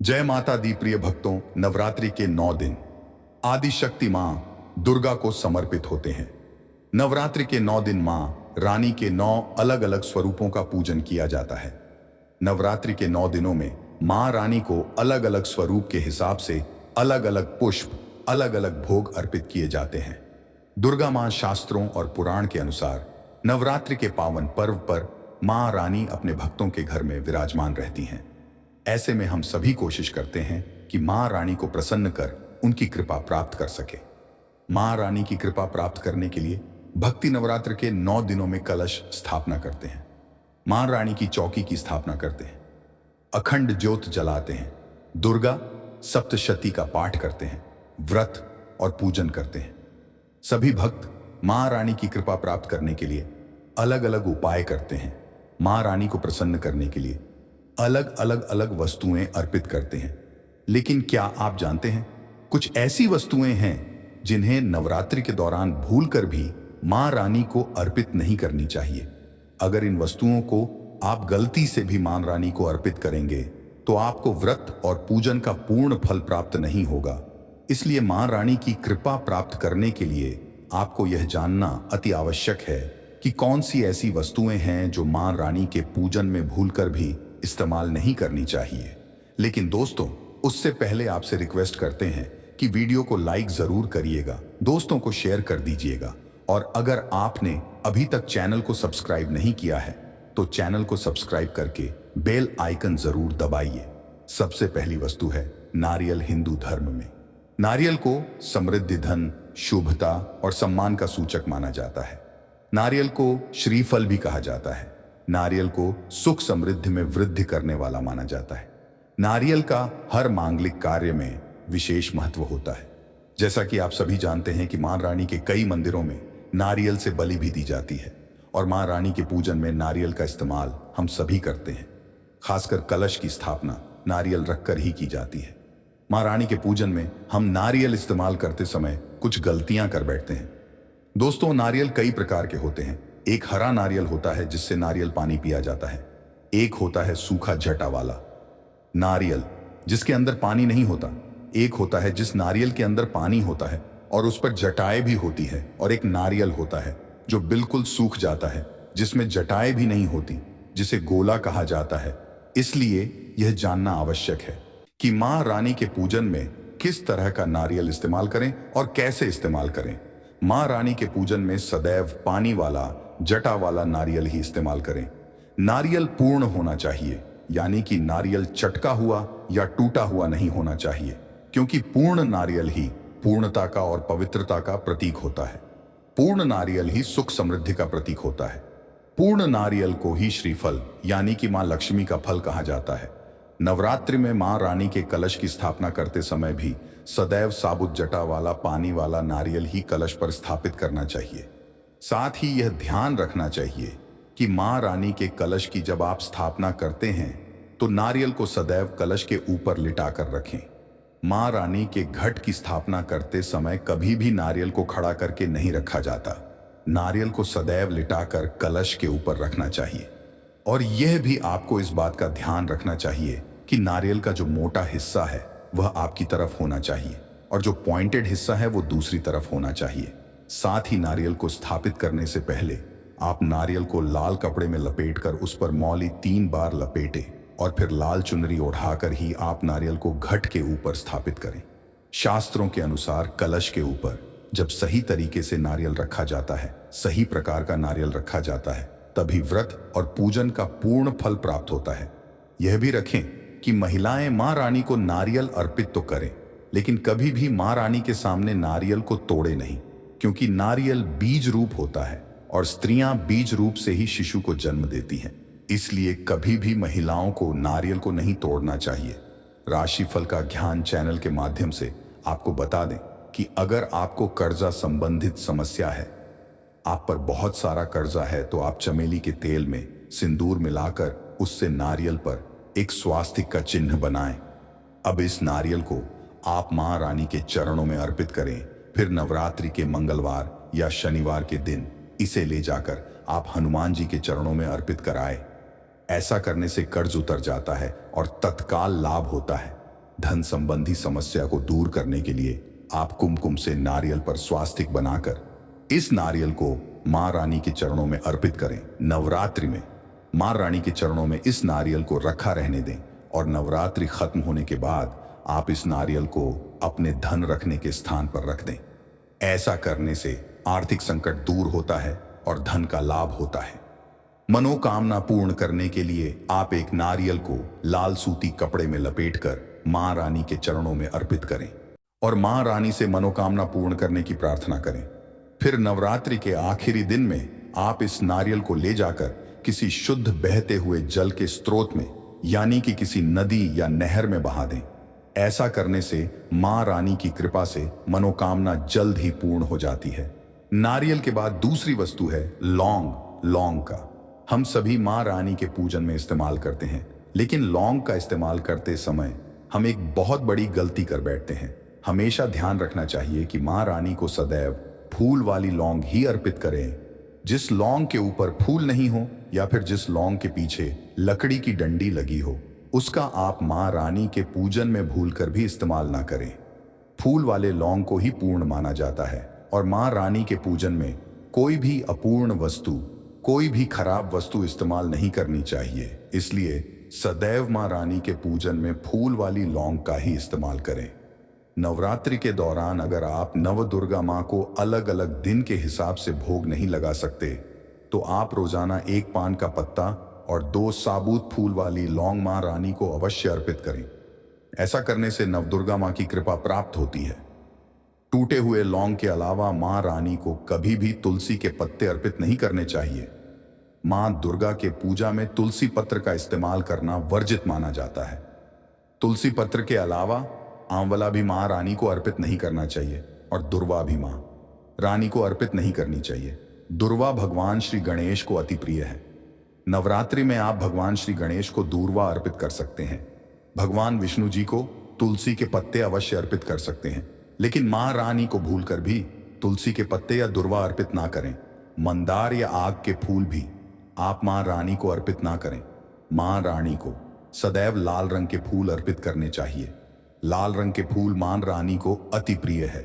जय माता दी प्रिय भक्तों, नवरात्रि के 9 दिन आदि शक्ति मां दुर्गा को समर्पित होते हैं। नवरात्रि के 9 दिन मां रानी के 9 अलग अलग स्वरूपों का पूजन किया जाता है। नवरात्रि के 9 दिनों में मां रानी को अलग अलग स्वरूप के हिसाब से अलग अलग पुष्प, अलग अलग भोग अर्पित किए जाते हैं। दुर्गा मां शास्त्रों और पुराण के अनुसार नवरात्रि के पावन पर्व पर मां रानी अपने भक्तों के घर में विराजमान रहती हैं। ऐसे में हम सभी कोशिश करते हैं कि मां रानी को प्रसन्न कर उनकी कृपा प्राप्त कर सके। मां रानी की कृपा प्राप्त करने के लिए भक्ति नवरात्र के 9 दिनों में कलश स्थापना करते हैं, मां रानी की चौकी की स्थापना करते हैं, अखंड ज्योत जलाते हैं, दुर्गा सप्तशती का पाठ करते हैं, व्रत और पूजन करते हैं। सभी भक्त मां रानी की कृपा प्राप्त करने के लिए अलग अलग उपाय करते हैं। मां रानी को प्रसन्न करने के लिए अलग वस्तुएं अर्पित करते हैं। लेकिन क्या आप जानते हैं, कुछ ऐसी वस्तुएं हैं जिन्हें नवरात्रि के दौरान भूलकर भी मां रानी को अर्पित नहीं करनी चाहिए। अगर इन वस्तुओं को आप गलती से भी मां रानी को अर्पित करेंगे तो आपको व्रत और पूजन का पूर्ण फल प्राप्त नहीं होगा। इसलिए मां रानी की कृपा प्राप्त करने के लिए आपको यह जानना अति आवश्यक है कि कौन सी ऐसी वस्तुएं हैं जो मां रानी के पूजन में भूलकर भी इस्तेमाल नहीं करनी चाहिए। लेकिन दोस्तों, उससे पहले आपसे रिक्वेस्ट करते हैं कि वीडियो को लाइक जरूर करिएगा, दोस्तों को शेयर कर दीजिएगा, और अगर आपने अभी तक चैनल को सब्सक्राइब नहीं किया है तो चैनल को सब्सक्राइब करके बेल आइकन जरूर दबाइए। सबसे पहली वस्तु है नारियल। हिंदू धर्म में नारियल को समृद्धि, धन, शुभता और सम्मान का सूचक माना जाता है। नारियल को श्रीफल भी कहा जाता है। नारियल को सुख समृद्धि में वृद्धि करने वाला माना जाता है। नारियल का हर मांगलिक कार्य में विशेष महत्व होता है। जैसा कि आप सभी जानते हैं कि मां रानी के कई मंदिरों में नारियल से बलि भी दी जाती है, और मां रानी के पूजन में नारियल का इस्तेमाल हम सभी करते हैं। खासकर कलश की स्थापना नारियल रखकर ही की जाती है। मां रानी के पूजन में हम नारियल इस्तेमाल करते समय कुछ गलतियां कर बैठते हैं। दोस्तों, नारियल कई प्रकार के होते हैं। एक हरा नारियल होता है जिससे नारियल पानी पिया जाता है। एक होता है सूखा जटा वाला नारियल जिसके अंदर पानी नहीं होता। एक होता है जिस नारियल के अंदर पानी होता है और उस पर जटाएं भी होती है। और एक नारियल होता है जो बिल्कुल सूख जाता है, जिसमें जटाएं भी नहीं होती, जिसे गोला कहा जाता है। इसलिए यह जानना आवश्यक है कि मां रानी के पूजन में किस तरह का नारियल इस्तेमाल करें और कैसे इस्तेमाल करें। मां रानी के पूजन में सदैव पानी वाला, जटा वाला नारियल ही इस्तेमाल करें। नारियल पूर्ण होना चाहिए, यानी कि नारियल चटका हुआ या टूटा हुआ नहीं होना चाहिए, क्योंकि पूर्ण नारियल ही पूर्णता का और पवित्रता का प्रतीक होता है। पूर्ण नारियल ही सुख समृद्धि का प्रतीक होता है। पूर्ण नारियल को ही श्रीफल यानी कि मां लक्ष्मी का फल कहा जाता है। नवरात्रि में मां रानी के कलश की स्थापना करते समय भी सदैव साबुत जटा वाला, पानी वाला नारियल ही कलश पर स्थापित करना चाहिए। साथ ही यह ध्यान रखना चाहिए कि मां रानी के कलश की जब आप स्थापना करते हैं तो नारियल को सदैव कलश के ऊपर लिटाकर रखें। मां रानी के घट की स्थापना करते समय कभी भी नारियल को खड़ा करके नहीं रखा जाता। नारियल को सदैव लिटाकर कलश के ऊपर रखना चाहिए। और यह भी आपको इस बात का ध्यान रखना चाहिए कि नारियल का जो मोटा हिस्सा है वह आपकी तरफ होना चाहिए और जो पॉइंटेड हिस्सा है वो दूसरी तरफ होना चाहिए। साथ ही नारियल को स्थापित करने से पहले आप नारियल को लाल कपड़े में लपेटकर उस पर मौली 3 बार लपेटे और फिर लाल चुनरी ओढ़ाकर ही आप नारियल को घट के ऊपर स्थापित करें। शास्त्रों के अनुसार कलश के ऊपर जब सही तरीके से नारियल रखा जाता है, सही प्रकार का नारियल रखा जाता है, तभी व्रत और पूजन का पूर्ण फल प्राप्त होता है। यह भी रखें कि महिलाएं मां रानी को नारियल अर्पित तो करें, लेकिन कभी भी मां रानी के सामने नारियल को तोड़े नहीं, क्योंकि नारियल बीज रूप होता है और स्त्रियां बीज रूप से ही शिशु को जन्म देती हैं। इसलिए कभी भी महिलाओं को नारियल को नहीं तोड़ना चाहिए। राशिफल का ज्ञान चैनल के माध्यम से आपको बता दें कि अगर आपको कर्जा संबंधित समस्या है, आप पर बहुत सारा कर्जा है, तो आप चमेली के तेल में सिंदूर मिलाकर उससे नारियल पर एक स्वास्तिक का चिन्ह बनाएं। अब इस नारियल को आप मां रानी के चरणों में अर्पित करें। फिर नवरात्रि के मंगलवार या शनिवार के दिन इसे ले जाकर आप हनुमान जी के चरणों में अर्पित कराएं। ऐसा करने से कर्ज उतर जाता है और तत्काल लाभ होता है। धन संबंधी समस्या को दूर करने के लिए आप कुमकुम से नारियल पर स्वास्तिक बनाकर इस नारियल को मां रानी के चरणों में अर्पित करें। नवरात्रि में मां रानी के चरणों में इस नारियल को रखा रहने दें और नवरात्रि खत्म होने के बाद आप इस नारियल को अपने धन रखने के स्थान पर रख दें। ऐसा करने से आर्थिक संकट दूर होता है और धन का लाभ होता है। मनोकामना पूर्ण करने के लिए आप एक नारियल को लाल सूती कपड़े में लपेटकर मां रानी के चरणों में अर्पित करें और मां रानी से मनोकामना पूर्ण करने की प्रार्थना करें। फिर नवरात्रि के आखिरी दिन में आप इस नारियल को ले जाकर किसी शुद्ध बहते हुए जल के स्रोत में यानी कि किसी नदी या नहर में बहा दें। ऐसा करने से मां रानी की कृपा से मनोकामना जल्द ही पूर्ण हो जाती है। नारियल के बाद दूसरी वस्तु है लौंग। लौंग का हम सभी मां रानी के पूजन में इस्तेमाल करते हैं, लेकिन लौंग का इस्तेमाल करते समय हम एक बहुत बड़ी गलती कर बैठते हैं। हमेशा ध्यान रखना चाहिए कि मां रानी को सदैव फूल वाली लौंग ही अर्पित करें। जिस लौंग के ऊपर फूल नहीं हो या फिर जिस लौंग के पीछे लकड़ी की डंडी लगी हो, उसका आप मां रानी के पूजन में भूलकर भी इस्तेमाल ना करें। फूल वाले लौंग को ही पूर्ण माना जाता है और मां रानी के पूजन में कोई भी अपूर्ण वस्तु, कोई भी खराब वस्तु इस्तेमाल नहीं करनी चाहिए। इसलिए सदैव मां रानी के पूजन में फूल वाली लौंग का ही इस्तेमाल करें। नवरात्रि के दौरान अगर आप नवदुर्गा मां को अलग अलग दिन के हिसाब से भोग नहीं लगा सकते, तो आप रोजाना 1 पान का पत्ता और 2 साबुत फूल वाली लौंग मां रानी को अवश्य अर्पित करें। ऐसा करने से नवदुर्गा मां की कृपा प्राप्त होती है। टूटे हुए लौंग के अलावा मां रानी को कभी भी तुलसी के पत्ते अर्पित नहीं करने चाहिए। मां दुर्गा के पूजा में तुलसी पत्र का इस्तेमाल करना वर्जित माना जाता है। तुलसी पत्र के अलावा आंवला भी मां रानी को अर्पित नहीं करना चाहिए और दुर्वा भी मां रानी को अर्पित नहीं करनी चाहिए। दुर्वा भगवान श्री गणेश को अति प्रिय है। नवरात्रि में आप भगवान श्री गणेश को दूर्वा अर्पित कर सकते हैं। भगवान विष्णु जी को तुलसी के पत्ते अवश्य अर्पित कर सकते हैं, लेकिन मां रानी को भूलकर भी तुलसी के पत्ते या दुर्वा अर्पित ना करें। मंदार या आग के फूल भी आप मां रानी को अर्पित ना करें। मां रानी को सदैव लाल रंग के फूल अर्पित करने चाहिए। लाल रंग के फूल मां रानी को अति प्रिय है।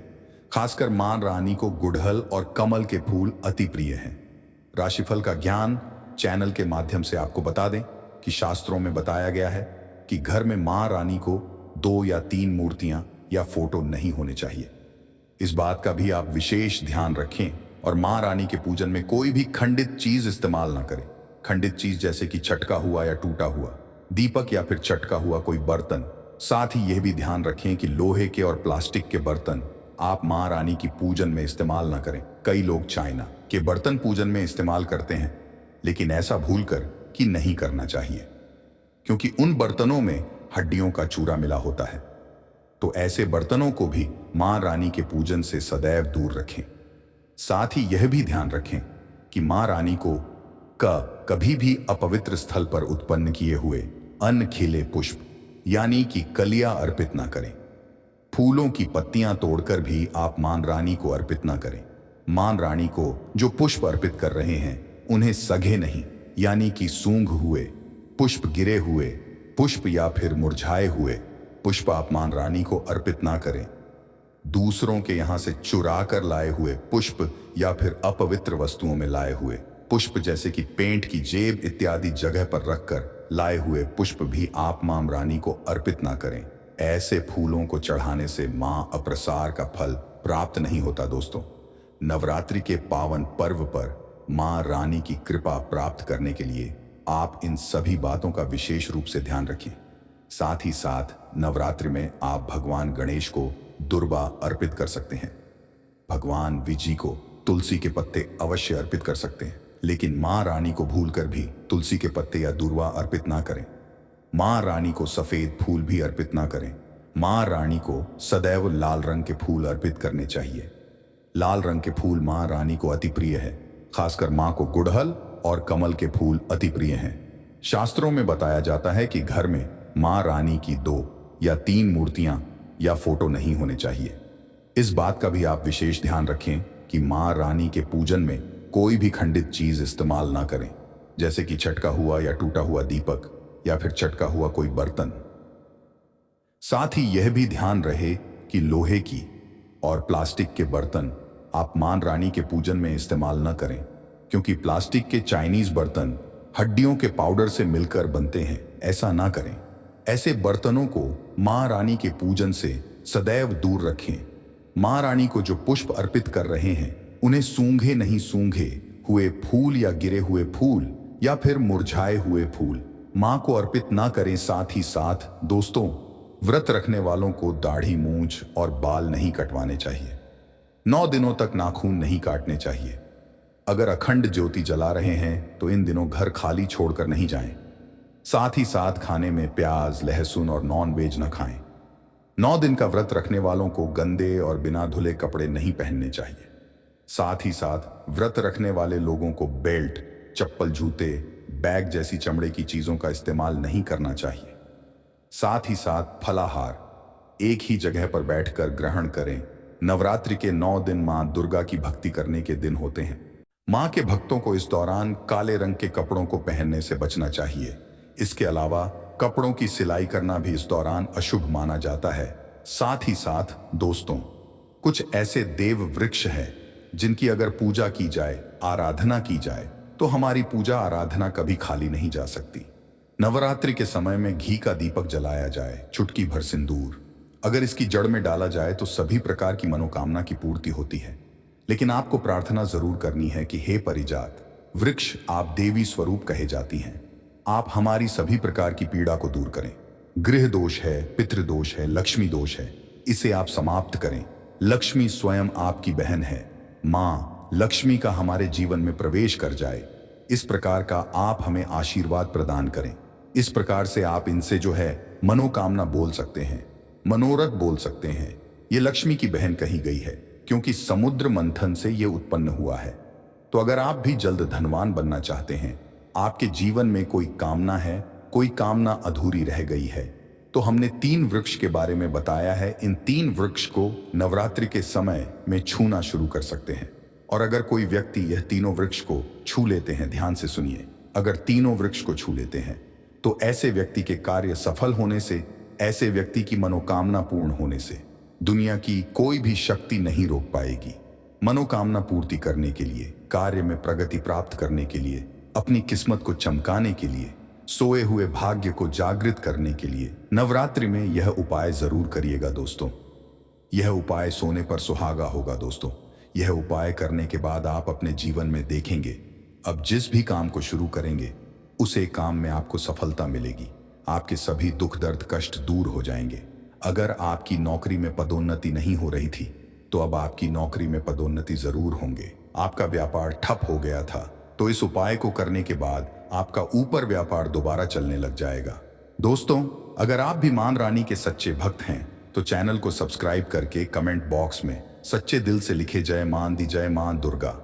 खासकर मां रानी को गुड़हल और कमल के फूल अति प्रिय हैं। राशिफल का ज्ञान चैनल के माध्यम से आपको बता दें कि शास्त्रों में बताया गया है कि घर में मां रानी को 2 या 3 मूर्तियां या फोटो नहीं होने चाहिए। इस बात का भी आप विशेष ध्यान रखें और मां रानी के पूजन में कोई भी खंडित चीज इस्तेमाल ना करें। खंडित चीज जैसे कि छटका हुआ या टूटा हुआ दीपक या फिर चटका हुआ कोई बर्तन। साथ ही यह भी ध्यान रखें कि लोहे के और प्लास्टिक के बर्तन आप मां रानी की पूजन में इस्तेमाल ना करें। कई लोग चाइना के बर्तन पूजन में इस्तेमाल करते हैं, लेकिन ऐसा भूलकर कि नहीं करना चाहिए, क्योंकि उन बर्तनों में हड्डियों का चूरा मिला होता है। तो ऐसे बर्तनों को भी मां रानी के पूजन से सदैव दूर रखें। साथ ही यह भी ध्यान रखें कि मां रानी को कभी भी अपवित्र स्थल पर उत्पन्न किए हुए अन्न खिले पुष्प यानी कि कलियां अर्पित ना करें। फूलों की पत्तियां तोड़कर भी आप मां रानी को अर्पित ना करें। मां रानी को जो पुष्प अर्पित कर रहे हैं उन्हें सगे नहीं यानी कि सूंघ हुए पुष्प, गिरे हुए पुष्प या फिर मुरझाए हुए पुष्प आप मां रानी को अर्पित ना करें। दूसरों के यहां से चुरा कर लाए हुए पुष्प या फिर अपवित्र वस्तुओं में लाए हुए पुष्प जैसे कि पेंट की जेब इत्यादि जगह पर रखकर लाए हुए पुष्प भी आप मां रानी को अर्पित ना करें। ऐसे फूलों को चढ़ाने से मां अप्रसार का फल प्राप्त नहीं होता। दोस्तों, नवरात्रि के पावन पर्व पर मां रानी की कृपा प्राप्त करने के लिए आप इन सभी बातों का विशेष रूप से ध्यान रखें। साथ ही साथ नवरात्रि में आप भगवान गणेश को दुर्वा अर्पित कर सकते हैं। भगवान विजी को तुलसी के पत्ते अवश्य अर्पित कर सकते हैं, लेकिन मां रानी को भूलकर भी तुलसी के पत्ते या दुर्वा अर्पित ना करें। मां रानी को सफेद फूल भी अर्पित ना करें। मां रानी को सदैव लाल रंग के फूल अर्पित करने चाहिए। लाल रंग के फूल मां रानी को अति प्रिय है। खासकर मां को गुड़हल और कमल के फूल अति प्रिय हैं। शास्त्रों में बताया जाता है कि घर में मां रानी की 2 या 3 मूर्तियां या फोटो नहीं होने चाहिए। इस बात का भी आप विशेष ध्यान रखें कि मां रानी के पूजन में कोई भी खंडित चीज इस्तेमाल ना करें, जैसे कि छटका हुआ या टूटा हुआ दीपक या फिर चटका हुआ कोई बर्तन। साथ ही यह भी ध्यान रहे कि लोहे की और प्लास्टिक के बर्तन आप मां रानी के पूजन में इस्तेमाल न करें, क्योंकि प्लास्टिक के चाइनीज बर्तन हड्डियों के पाउडर से मिलकर बनते हैं। ऐसा ना करें। ऐसे बर्तनों को मां रानी के पूजन से सदैव दूर रखें। मां रानी को जो पुष्प अर्पित कर रहे हैं उन्हें सूंघे नहीं, सूंघे हुए फूल या गिरे हुए फूल या फिर मुरझाए हुए फूल मां को अर्पित ना करें। साथ ही साथ दोस्तों, व्रत रखने वालों को दाढ़ी, मूंछ और बाल नहीं कटवाने चाहिए। 9 दिनों तक नाखून नहीं काटने चाहिए। अगर अखंड ज्योति जला रहे हैं तो इन दिनों घर खाली छोड़कर नहीं जाएं। साथ ही साथ खाने में प्याज, लहसुन और नॉन वेज न खाएं। 9 दिन का व्रत रखने वालों को गंदे और बिना धुले कपड़े नहीं पहनने चाहिए। साथ ही साथ व्रत रखने वाले लोगों को बेल्ट, चप्पल, जूते, बैग जैसी चमड़े की चीजों का इस्तेमाल नहीं करना चाहिए। साथ ही साथ फलाहार एक ही जगह पर बैठकर ग्रहण करें। नवरात्रि के 9 दिन मां दुर्गा की भक्ति करने के दिन होते हैं। मां के भक्तों को इस दौरान काले रंग के कपड़ों को पहनने से बचना चाहिए। इसके अलावा कपड़ों की सिलाई करना भी इस दौरान अशुभ माना जाता है। साथ ही साथ दोस्तों, कुछ ऐसे देव वृक्ष हैं जिनकी अगर पूजा की जाए, आराधना की जाए, तो हमारी पूजा आराधना कभी खाली नहीं जा सकती। नवरात्रि के समय में घी का दीपक जलाया जाए, चुटकी भर सिंदूर अगर इसकी जड़ में डाला जाए तो सभी प्रकार की मनोकामना की पूर्ति होती है। लेकिन आपको प्रार्थना जरूर करनी है कि हे परिजात वृक्ष, आप देवी स्वरूप कहे जाती हैं, आप हमारी सभी प्रकार की पीड़ा को दूर करें। गृह दोष है, पितृदोष है, लक्ष्मी दोष है, इसे आप समाप्त करें। लक्ष्मी स्वयं आपकी बहन है। मां लक्ष्मी का हमारे जीवन में प्रवेश कर जाए, इस प्रकार का आप हमें आशीर्वाद प्रदान करें। इस प्रकार से आप इनसे जो है मनोकामना बोल सकते हैं, मनोरथ बोल सकते हैं। ये लक्ष्मी की बहन कही गई है क्योंकि समुद्र मंथन से ये उत्पन्न हुआ है। तो अगर आप भी जल्द धनवान बनना चाहते हैं, आपके जीवन में कोई कामना है, कोई कामना अधूरी रह गई है, तो हमने 3 वृक्ष के बारे में बताया है। इन 3 वृक्ष को नवरात्रि के समय में छूना शुरू कर सकते हैं। और अगर कोई व्यक्ति यह तीनों वृक्ष को छू लेते हैं, ध्यान से सुनिए, अगर तीनों वृक्ष को छू लेते हैं तो ऐसे व्यक्ति के कार्य सफल होने से, ऐसे व्यक्ति की मनोकामना पूर्ण होने से दुनिया की कोई भी शक्ति नहीं रोक पाएगी। मनोकामना पूर्ति करने के लिए, कार्य में प्रगति प्राप्त करने के लिए, अपनी किस्मत को चमकाने के लिए, सोए हुए भाग्य को जागृत करने के लिए नवरात्रि में यह उपाय जरूर करिएगा दोस्तों। यह उपाय सोने पर सुहागा होगा दोस्तों। यह उपाय करने के बाद आप अपने जीवन में देखेंगे, अब जिस भी काम को शुरू करेंगे उसे काम में आपको सफलता मिलेगी। आपके सभी दुख, दर्द, कष्ट दूर हो जाएंगे। अगर आपकी नौकरी में पदोन्नति नहीं हो रही थी तो अब आपकी नौकरी में पदोन्नति जरूर होंगे। आपका व्यापार ठप हो गया था तो इस उपाय को करने के बाद आपका ऊपर व्यापार दोबारा चलने लग जाएगा। दोस्तों, अगर आप भी मां रानी के सच्चे भक्त हैं तो चैनल को सब्सक्राइब करके कमेंट बॉक्स में सच्चे दिल से लिखे जय मां दी, जय मां दुर्गा।